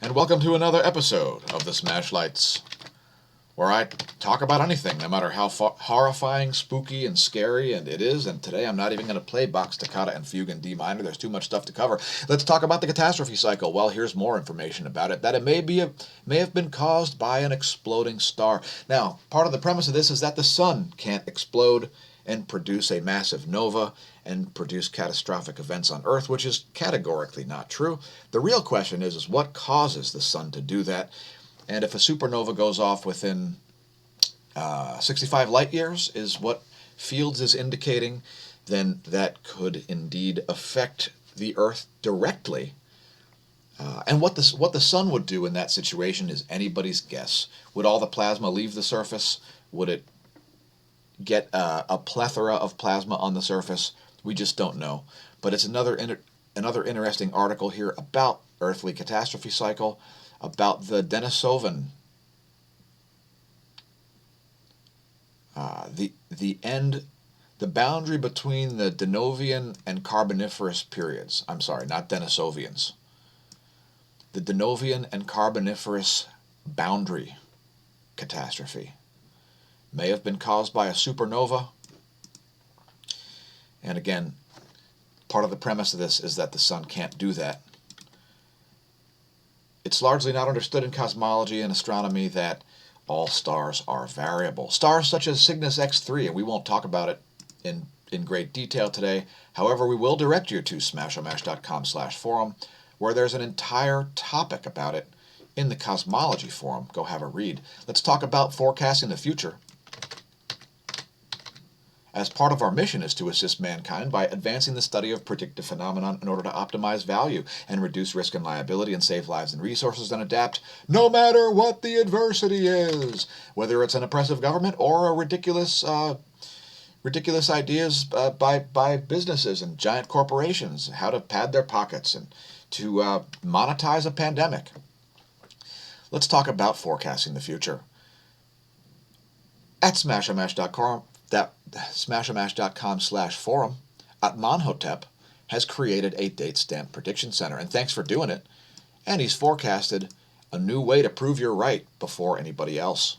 and welcome to another episode of the smAshlights, where I talk about anything, no matter how horrifying, spooky, and scary it is. And today I'm not even going to play Bach Toccata and Fugue in D minor. There's too much stuff to cover. Let's talk about the Catastrophe Cycle. Well, here's more information about it. That it may have been caused by an exploding star. Now, part of the premise of this is that the sun can't explode and produce a massive nova and produce catastrophic events on Earth, which is categorically not true. The real question is what causes the sun to do that? And if a supernova goes off within 65 light years, is what Fields is indicating, then that could indeed affect the Earth directly. And what the sun would do in that situation is anybody's guess. Would all the plasma leave the surface? Would it get a plethora of plasma on the surface? We just don't know. But it's another interesting article here about earthly catastrophe cycle, about the Denisovan, the boundary between the Denovian and Carboniferous periods. I'm sorry, not Denisovians. The Denovian and Carboniferous boundary catastrophe may have been caused by a supernova. And again, part of the premise of this is that the sun can't do that. It's largely not understood in cosmology and astronomy that all stars are variable. Stars such as Cygnus X3, and we won't talk about it in great detail today. However, we will direct you to smAsho.com/forum, where there's an entire topic about it in the cosmology forum. Go have a read. Let's talk about forecasting the future. As part of our mission is to assist mankind by advancing the study of predictive phenomenon in order to optimize value and reduce risk and liability and save lives and resources and adapt no matter what the adversity is, whether it's an oppressive government or a ridiculous ideas by businesses and giant corporations, how to pad their pockets and to monetize a pandemic. Let's talk about forecasting the future. At smAsho.com/forum, Atmanhotep has created a date stamp prediction center, and thanks for doing it. And he's forecasted a new way to prove you're right before anybody else.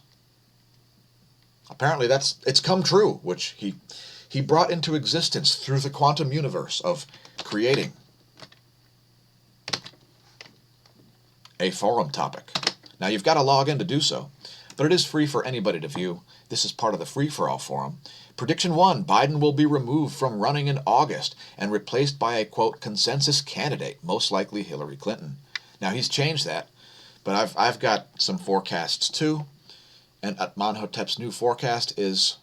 Apparently it's come true, which he brought into existence through the quantum universe of creating a forum topic. Now you've got to log in to do so, but it is free for anybody to view. This is part of the free-for-all forum. Prediction 1, Biden will be removed from running in August and replaced by a, quote, consensus candidate, most likely Hillary Clinton. Now, he's changed that, but I've got some forecasts too, and Atmanhotep's new forecast is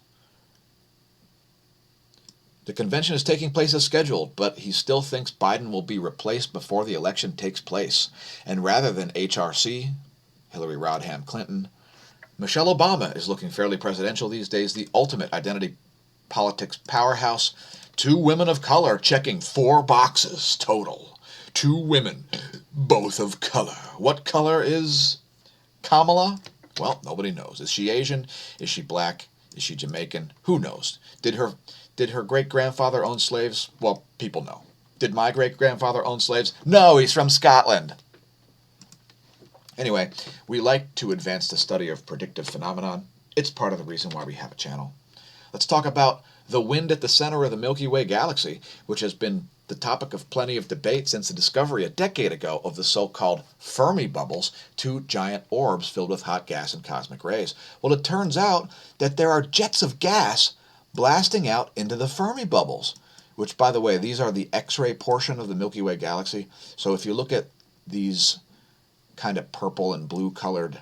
the convention is taking place as scheduled, but he still thinks Biden will be replaced before the election takes place. And rather than HRC, Hillary Rodham Clinton, Michelle Obama is looking fairly presidential these days, the ultimate identity politics powerhouse. 2 women of color checking 4 boxes total. 2 women, both of color. What color is Kamala? Well, nobody knows. Is she Asian? Is she black? Is she Jamaican? Who knows? Did her great-grandfather own slaves? Well, people know. Did my great-grandfather own slaves? No, he's from Scotland. Anyway, we like to advance the study of predictive phenomenon. It's part of the reason why we have a channel. Let's talk about the wind at the center of the Milky Way galaxy, which has been the topic of plenty of debate since the discovery a decade ago of the so-called Fermi bubbles, 2 giant orbs filled with hot gas and cosmic rays. Well, it turns out that there are jets of gas blasting out into the Fermi bubbles, which, by the way, these are the X-ray portion of the Milky Way galaxy. So if you look at these kind of purple and blue colored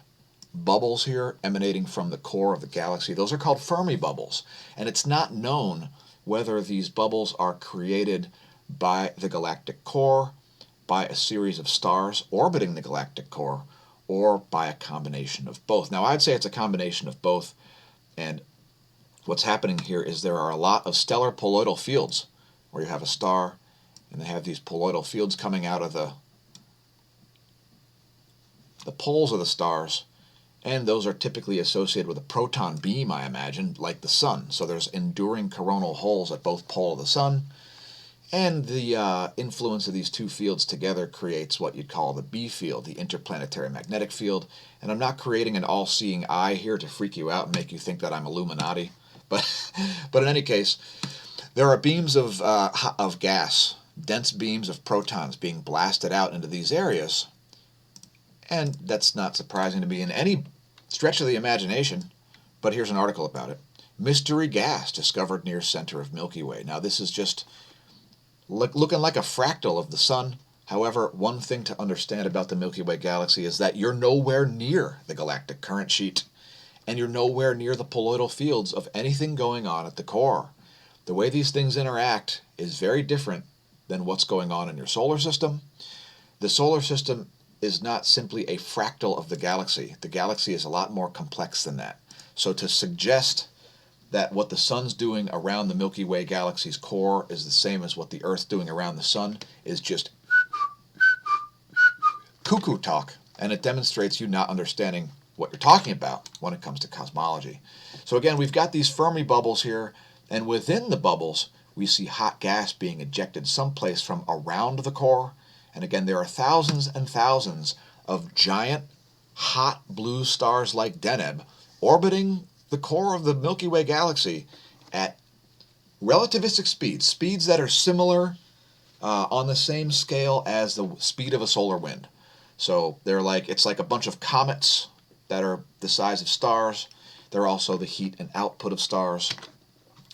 bubbles here emanating from the core of the galaxy, those are called Fermi bubbles. And it's not known whether these bubbles are created by the galactic core, by a series of stars orbiting the galactic core, or by a combination of both. Now, I'd say it's a combination of both, and what's happening here is there are a lot of stellar poloidal fields, where you have a star, and they have these poloidal fields coming out of the poles of the stars, and those are typically associated with a proton beam, I imagine, like the sun. So there's enduring coronal holes at both poles of the sun, And the influence of these two fields together creates what you'd call the B field, the interplanetary magnetic field. And I'm not creating an all-seeing eye here to freak you out and make you think that I'm Illuminati. But in any case, there are beams of gas, dense beams of protons being blasted out into these areas. And that's not surprising to me in any stretch of the imagination. But here's an article about it. Mystery gas discovered near center of Milky Way. Now this is just looking like a fractal of the sun. However, one thing to understand about the Milky Way galaxy is that you're nowhere near the galactic current sheet, and you're nowhere near the poloidal fields of anything going on at the core. The way these things interact is very different than what's going on in your solar system. The solar system is not simply a fractal of the galaxy. The galaxy is a lot more complex than that. So to suggest that what the sun's doing around the Milky Way galaxy's core is the same as what the Earth's doing around the sun is just cuckoo talk, and it demonstrates you not understanding what you're talking about when it comes to cosmology. So again, we've got these Fermi bubbles here, and within the bubbles we see hot gas being ejected someplace from around the core. And again, there are thousands and thousands of giant hot blue stars like Deneb orbiting the core of the Milky Way galaxy at relativistic speeds that are similar on the same scale as the speed of a solar wind. So it's like a bunch of comets that are the size of stars. They're also the heat and output of stars.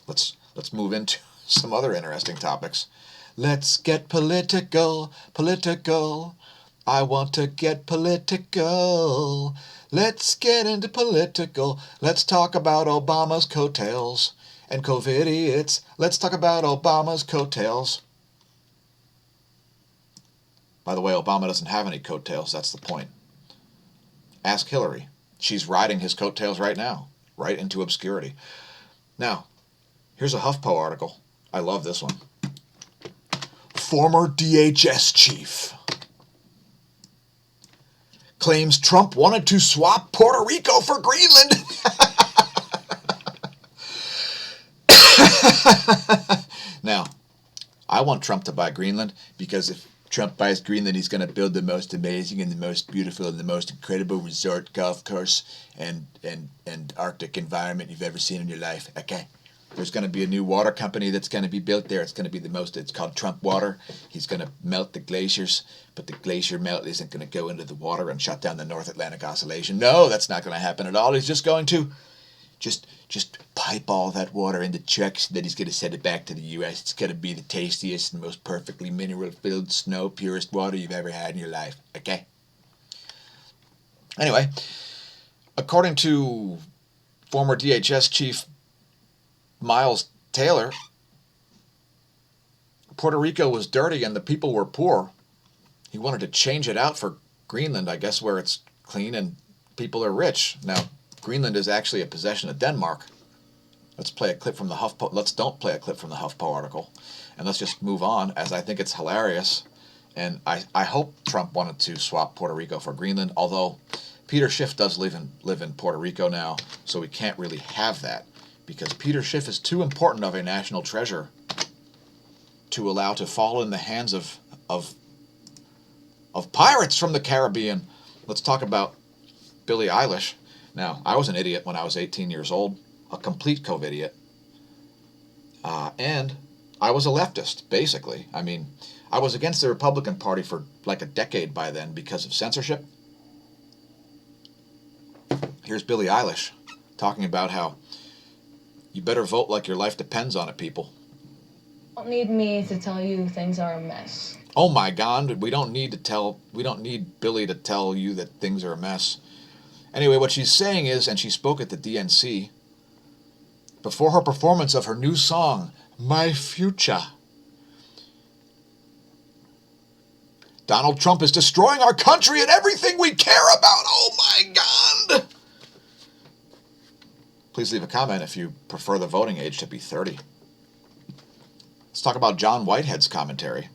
Let's move into some other interesting topics. Let's get political. I want to get political. Let's get into political. Let's talk about Obama's coattails and COVID-idiots. Let's talk about Obama's coattails. By the way, Obama doesn't have any coattails. That's the point. Ask Hillary. She's riding his coattails right now, right into obscurity. Now, here's a HuffPo article. I love this one. Former DHS chief claims Trump wanted to swap Puerto Rico for Greenland. Now, I want Trump to buy Greenland because if Trump buys Greenland, he's going to build the most amazing and the most beautiful and the most incredible resort, golf course, and Arctic environment you've ever seen in your life. Okay? There's going to be a new water company that's going to be built there. It's going to be it's called Trump Water. He's going to melt the glaciers, but the glacier melt isn't going to go into the water and shut down the North Atlantic Oscillation. No, that's not going to happen at all. He's just going to just pipe all that water into trucks, then he's going to send it back to the U.S. It's going to be the tastiest and most perfectly mineral-filled snow, purest water you've ever had in your life. Okay? Anyway, according to former DHS chief Miles Taylor, Puerto Rico was dirty and the people were poor. He wanted to change it out for Greenland, I guess, where it's clean and people are rich. Now, Greenland is actually a possession of Denmark. Let's play a clip from the HuffPo. Let's don't play a clip from the HuffPo article, and let's just move on, as I think it's hilarious. And I hope Trump wanted to swap Puerto Rico for Greenland, although Peter Schiff does live in Puerto Rico now, so we can't really have that, because Peter Schiff is too important of a national treasure to allow to fall in the hands of pirates from the Caribbean. Let's talk about Billie Eilish. Now, I was an idiot when I was 18 years old, a complete COVID-idiot, and I was a leftist, basically. I mean, I was against the Republican Party for like a decade by then because of censorship. Here's Billie Eilish talking about how you better vote like your life depends on it, people. You don't need me to tell you things are a mess. Oh my God, we don't need Billie to tell you that things are a mess. Anyway, what she's saying is, and she spoke at the DNC, before her performance of her new song, My Future. Donald Trump is destroying our country and everything we care about. Oh my God! Please leave a comment if you prefer the voting age to be 30. Let's talk about John Whitehead's commentary.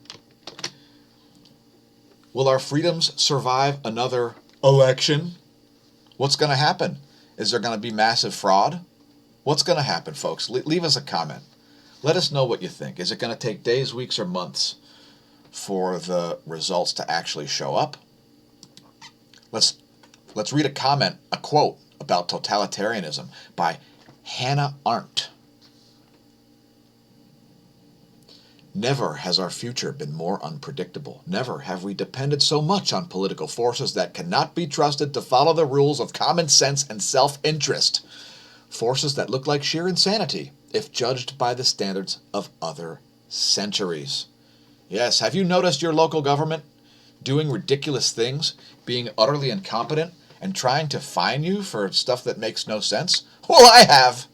Will our freedoms survive another election? What's going to happen? Is there going to be massive fraud? What's going to happen, folks? Leave us a comment. Let us know what you think. Is it going to take days, weeks, or months for the results to actually show up? Let's read a quote about totalitarianism by Hannah Arendt. Never has our future been more unpredictable. Never have we depended so much on political forces that cannot be trusted to follow the rules of common sense and self-interest. Forces that look like sheer insanity if judged by the standards of other centuries. Yes, have you noticed your local government doing ridiculous things, being utterly incompetent, and trying to fine you for stuff that makes no sense? Well, I have.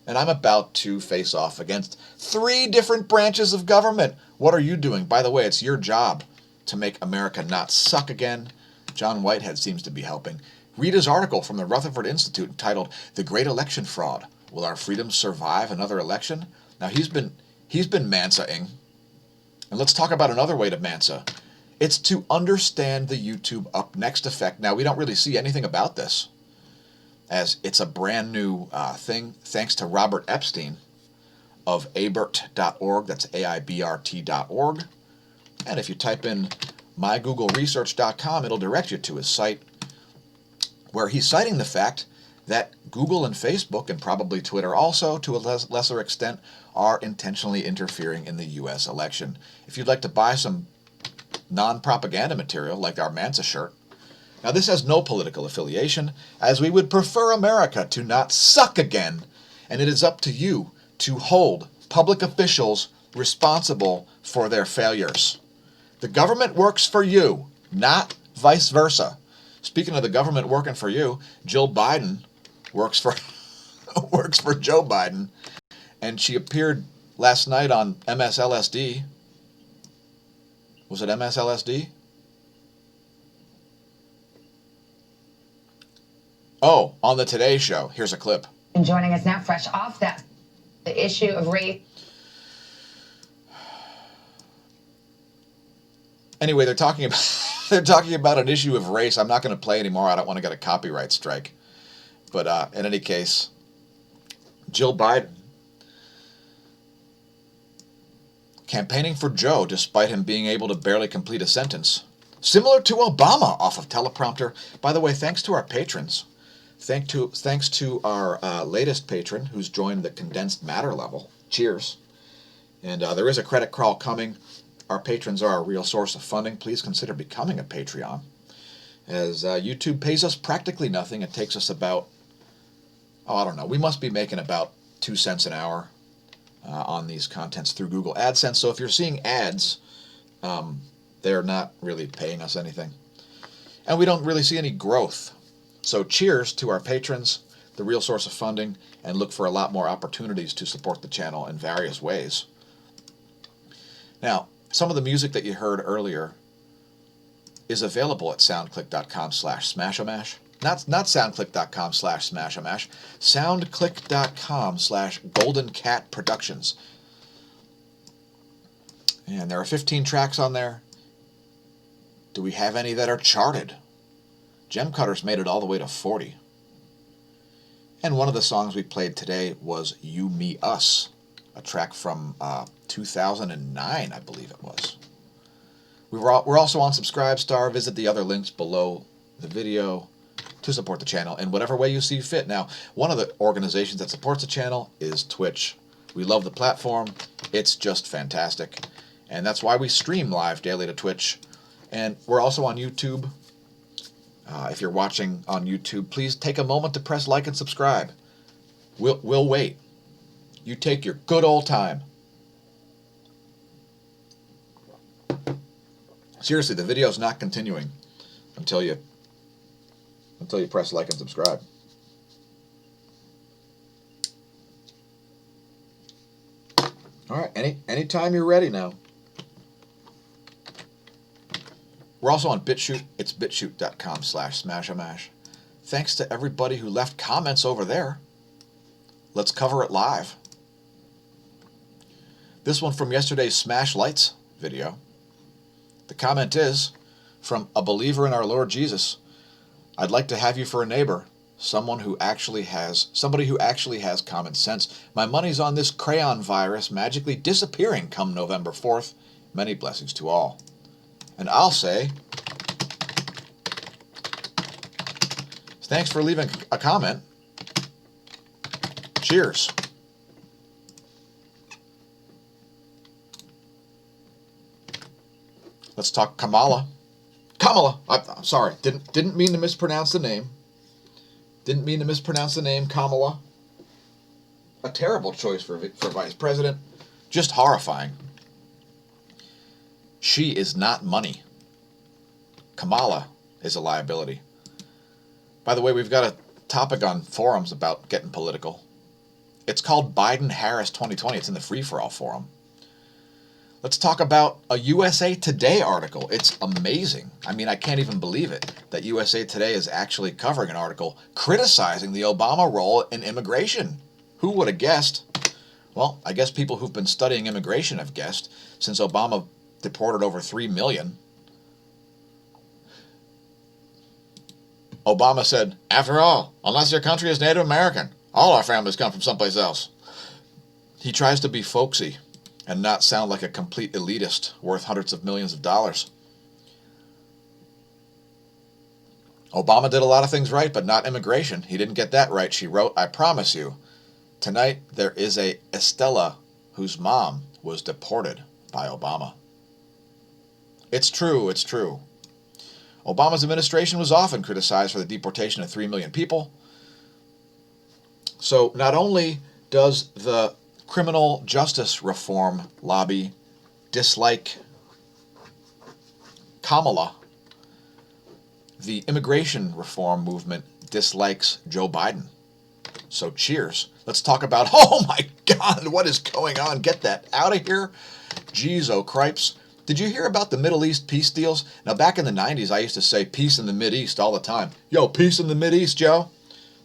And I'm about to face off against 3 different branches of government. What are you doing? By the way, it's your job to make America not suck again. John Whitehead seems to be helping. Read his article from the Rutherford Institute entitled "The Great Election Fraud: Will Our Freedoms Survive Another Election?" Now he's been Mansa-ing. And let's talk about another way to Mansa. It's to understand the YouTube up next effect. Now we don't really see anything about this, as it's a brand new thing, thanks to Robert Epstein of abert.org. That's AIBRT.org. And if you type in mygoogleresearch.com, it'll direct you to his site, where he's citing the fact that Google and Facebook, and probably Twitter also, to a lesser extent, are intentionally interfering in the U.S. election. If you'd like to buy some non-propaganda material, like our Mansa shirt. Now, this has no political affiliation, as we would prefer America to not suck again, and it is up to you to hold public officials responsible for their failures. The government works for you, not vice versa. Speaking of the government working for you, Jill Biden works for Joe Biden, and she appeared last night on MSLSD. Was it MSLSD? Oh, on the Today Show. Here's a clip. And joining us now, fresh off that, the issue of rape. Anyway, they're talking about an issue of race. I'm not going to play anymore. I don't want to get a copyright strike. But in any case, Jill Biden campaigning for Joe despite him being able to barely complete a sentence. Similar to Obama off of teleprompter. By the way, thanks to our patrons. Thanks to our latest patron who's joined the condensed matter level. Cheers. And there is a credit crawl coming. Our patrons are a real source of funding. Please consider becoming a Patreon, as YouTube pays us practically nothing. It takes us about, I don't know, we must be making about 2 cents an hour on these contents through Google AdSense. So if you're seeing ads, they're not really paying us anything. And we don't really see any growth. So cheers to our patrons, the real source of funding, and look for a lot more opportunities to support the channel in various ways. Now, some of the music that you heard earlier is available at soundclick.com/smashomash. Not soundclick.com/smashomash. Soundclick.com/goldencatproductions. And there are 15 tracks on there. Do we have any that are charted? Gem Cutters made it all the way to 40. And one of the songs we played today was You, Me, Us, a track from 2009, I believe it was. We're also on Subscribestar. Visit the other links below the video to support the channel in whatever way you see fit. Now, one of the organizations that supports the channel is Twitch. We love the platform. It's just fantastic. And that's why we stream live daily to Twitch. And we're also on YouTube. If you're watching on YouTube, please take a moment to press like and subscribe. We'll wait. You take your good old time. Seriously, the video's not continuing until you press like and subscribe. All right, anytime you're ready now. We're also on BitChute. It's bitchute.com/smashomash. Thanks to everybody who left comments over there. Let's cover it live. This one from yesterday's smAshlights video. The comment is, from a believer in our Lord Jesus, I'd like to have you for a neighbor. somebody who actually has common sense. My money's on this crayon virus magically disappearing come November 4th. Many blessings to all. And I'll say, thanks for leaving a comment. Cheers. Let's talk Kamala. Kamala. I'm sorry. Didn't mean to mispronounce the name. Didn't mean to mispronounce the name, Kamala. A terrible choice for vice president. Just horrifying. She is not money. Kamala is a liability. By the way, we've got a topic on forums about getting political. It's called Biden-Harris 2020. It's in the Free-for-All forum. Let's talk about a USA Today article. It's amazing. I mean, I can't even believe it that USA Today is actually covering an article criticizing the Obama role in immigration. Who would have guessed? Well, I guess people who've been studying immigration have guessed, since Obama deported over 3 million. Obama said, after all, unless your country is Native American, all our families come from someplace else. He tries to be folksy and not sound like a complete elitist worth hundreds of millions of dollars. Obama did a lot of things right, but not immigration. He didn't get that right. She wrote, I promise you, tonight there is a Estella whose mom was deported by Obama. It's true, it's true. Obama's administration was often criticized for the deportation of 3 million people. So not only does the criminal justice reform lobby dislike Kamala, the immigration reform movement dislikes Joe Biden. So cheers. Let's talk about, oh my God, what is going on? Get that out of here. Jeez, oh cripes. Did you hear about the Middle East peace deals? Now, back in the 90s, I used to say peace in the Mideast all the time. Yo, peace in the Mideast, Joe.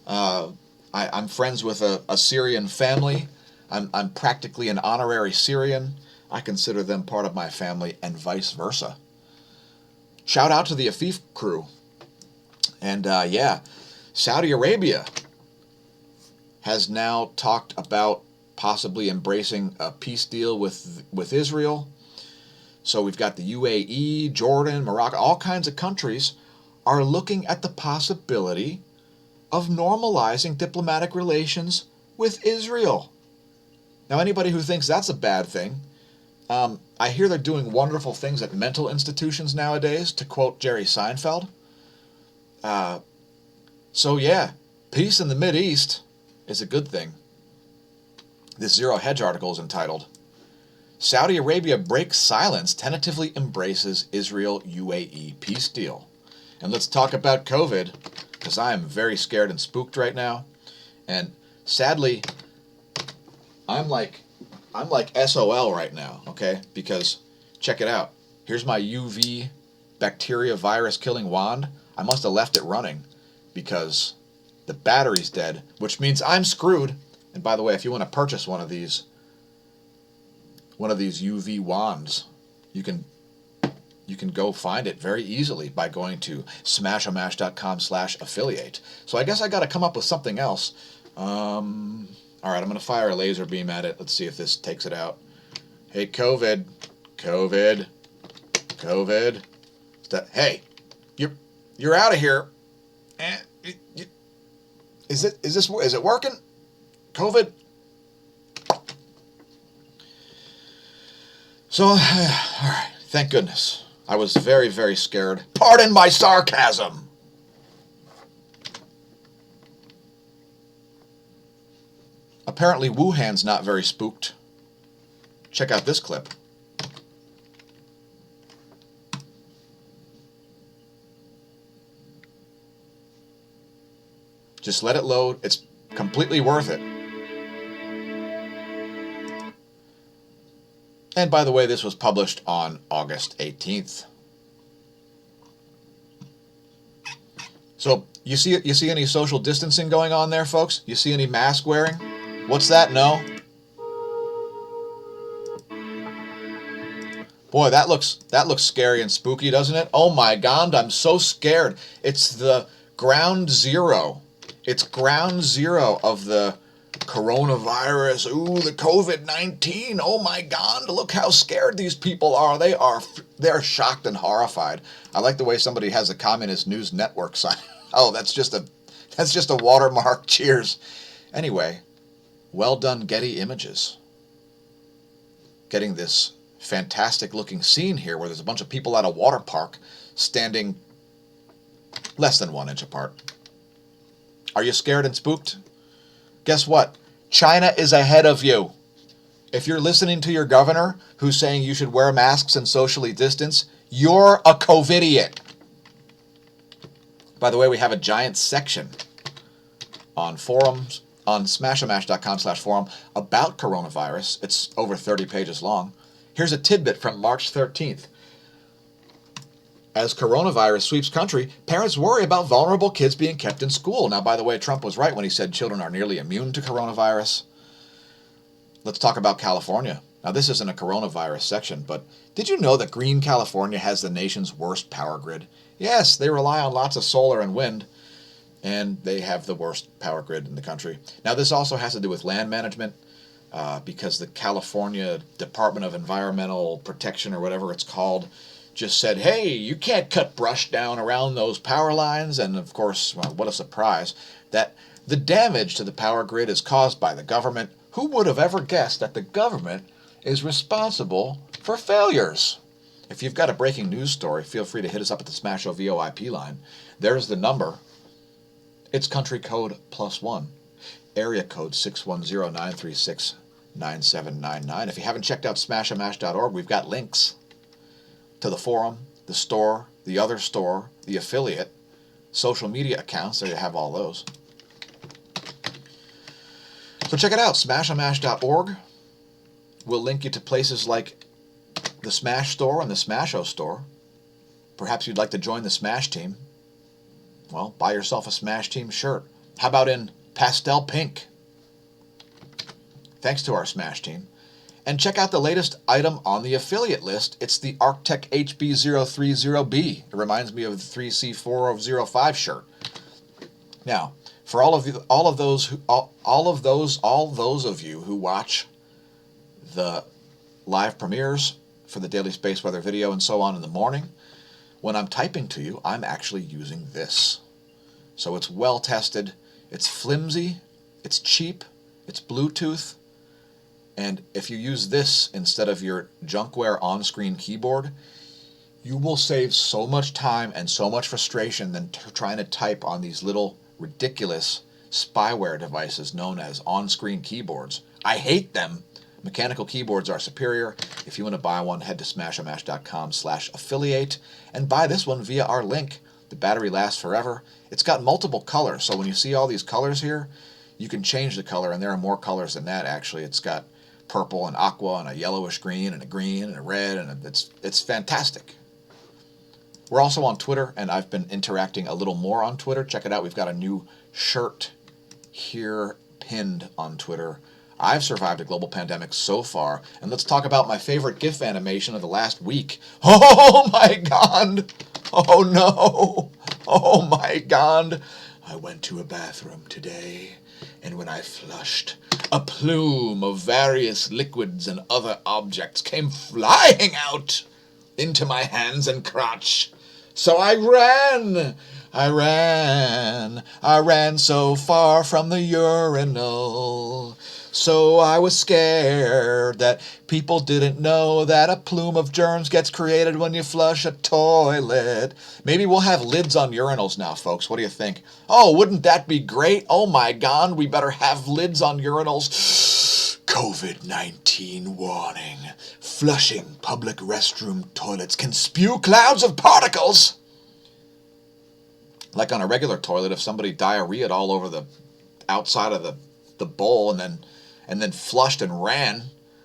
I'm friends with a Syrian family. I'm practically an honorary Syrian. I consider them part of my family and vice versa. Shout out to the Afif crew. And yeah, Saudi Arabia has now talked about possibly embracing a peace deal with Israel. So we've got the UAE, Jordan, Morocco, all kinds of countries are looking at the possibility of normalizing diplomatic relations with Israel. Now, anybody who thinks that's a bad thing, I hear they're doing wonderful things at mental institutions nowadays, to quote Jerry Seinfeld. So yeah, peace in the Mideast is a good thing. This Zero Hedge article is entitled, Saudi Arabia breaks silence, tentatively embraces Israel-UAE peace deal. And let's talk about COVID, because I am very scared and spooked right now. And sadly, I'm like SOL right now, okay? Because check it out. Here's my UV bacteria virus killing wand. I must have left it running because the battery's dead, which means I'm screwed. And by the way, if you want to purchase one of these UV wands, you can go find it very easily by going to smAshomash.com/affiliate. So I guess I got to come up with something else. All right, I'm going to fire a laser beam at it. Let's see if this takes it out. Hey, COVID. Hey, you're out of here. Is it working? COVID. So, all right, thank goodness. I was very, very scared. Pardon my sarcasm. Apparently, Wuhan's not very spooked. Check out this clip. Just let it load. It's completely worth it. And by the way, this was published on August 18th. So, you see any social distancing going on there, folks? You see any mask wearing? What's that? No? Boy, that looks scary and spooky, doesn't it? Oh my God, I'm so scared. It's the ground zero It's ground zero of the coronavirus. Ooh, the COVID-19. Oh my God, look how scared these people are. They're shocked and horrified. I like the way somebody has a Communist News Network sign. Oh, that's just a watermark. Cheers. Anyway, well done, Getty Images. Getting this fantastic looking scene here where there's a bunch of people at a water park standing less than 1 inch apart. Are you scared and spooked? Guess what? China is ahead of you. If you're listening to your governor who's saying you should wear masks and socially distance, you're a COVIDiot. By the way, we have a giant section on forums, on smAshomash.com/forum about coronavirus. It's over 30 pages long. Here's a tidbit from March 13th. As coronavirus sweeps country, parents worry about vulnerable kids being kept in school. Now, by the way, Trump was right when he said children are nearly immune to coronavirus. Let's talk about California. Now, this isn't a coronavirus section, but did you know that green California has the nation's worst power grid? Yes, they rely on lots of solar and wind, and they have the worst power grid in the country. Now, this also has to do with land management, because the California Department of Environmental Protection, or whatever it's called, just said, hey, you can't cut brush down around those power lines. And of course, well, what a surprise, that the damage to the power grid is caused by the government. Who would have ever guessed that the government is responsible for failures? If you've got a breaking news story, feel free to hit us up at the smAsho VoIP line. There's the number. It's country code +1, area code 610-936-9799. If you haven't checked out smAshomash.org, we've got links to the forum, the store, the other store, the affiliate, social media accounts. There you have all those. So check it out, smAshomash.org. We'll link you to places like the Smash store and the smAsho store. Perhaps you'd like to join the Smash team. Well, buy yourself a Smash team shirt. How about in pastel pink? Thanks to our Smash team. And check out the latest item on the affiliate list. It's the Arctech HB030B. It reminds me of the 3C4005 shirt. Now, for all of those of you who watch the live premieres for the Daily Space Weather video and so on in the morning, when I'm typing to you, I'm actually using this. So it's well tested, it's flimsy, it's cheap, it's Bluetooth. And if you use this instead of your junkware on-screen keyboard, you will save so much time and so much frustration than trying to type on these little ridiculous spyware devices known as on-screen keyboards. I hate them. Mechanical keyboards are superior. If you want to buy one, head to smAshomash.com/affiliate and buy this one via our link. The battery lasts forever. It's got multiple colors, so when you see all these colors here, you can change the color, and there are more colors than that, actually. It's got purple and aqua and a yellowish green and a red, and it's fantastic. We're also on Twitter, and I've been interacting a little more on Twitter. Check it out. We've got a new shirt here pinned on Twitter. I've survived a global pandemic so far, and let's talk about my favorite GIF animation of the last week. Oh my God! Oh no! Oh my God! I went to a bathroom today, and when I flushed, a plume of various liquids and other objects came flying out into my hands and crotch. So I ran so far from the urinal. So I was scared that people didn't know that a plume of germs gets created when you flush a toilet. Maybe we'll have lids on urinals now, folks. What do you think? Oh, wouldn't that be great? Oh my God, we better have lids on urinals. COVID-19 warning. Flushing public restroom toilets can spew clouds of particles. Like on a regular toilet, if somebody diarrheaed all over the outside of the bowl and then flushed and ran,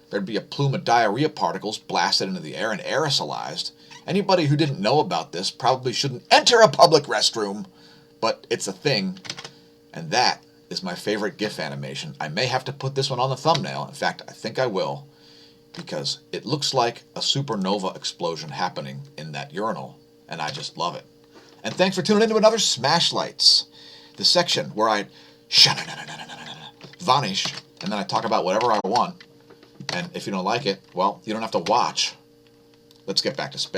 there'd be a plume of diarrhea particles blasted into the air and aerosolized. Anybody who didn't know about this probably shouldn't enter a public restroom, but it's a thing, and that is my favorite GIF animation. I may have to put this one on the thumbnail. In fact, I think I will, because it looks like a supernova explosion happening in that urinal, and I just love it. And thanks for tuning in to another smAshlights. the section where I vanish, and then I talk about whatever I want. And if you don't like it, well, you don't have to watch. Let's get back to space.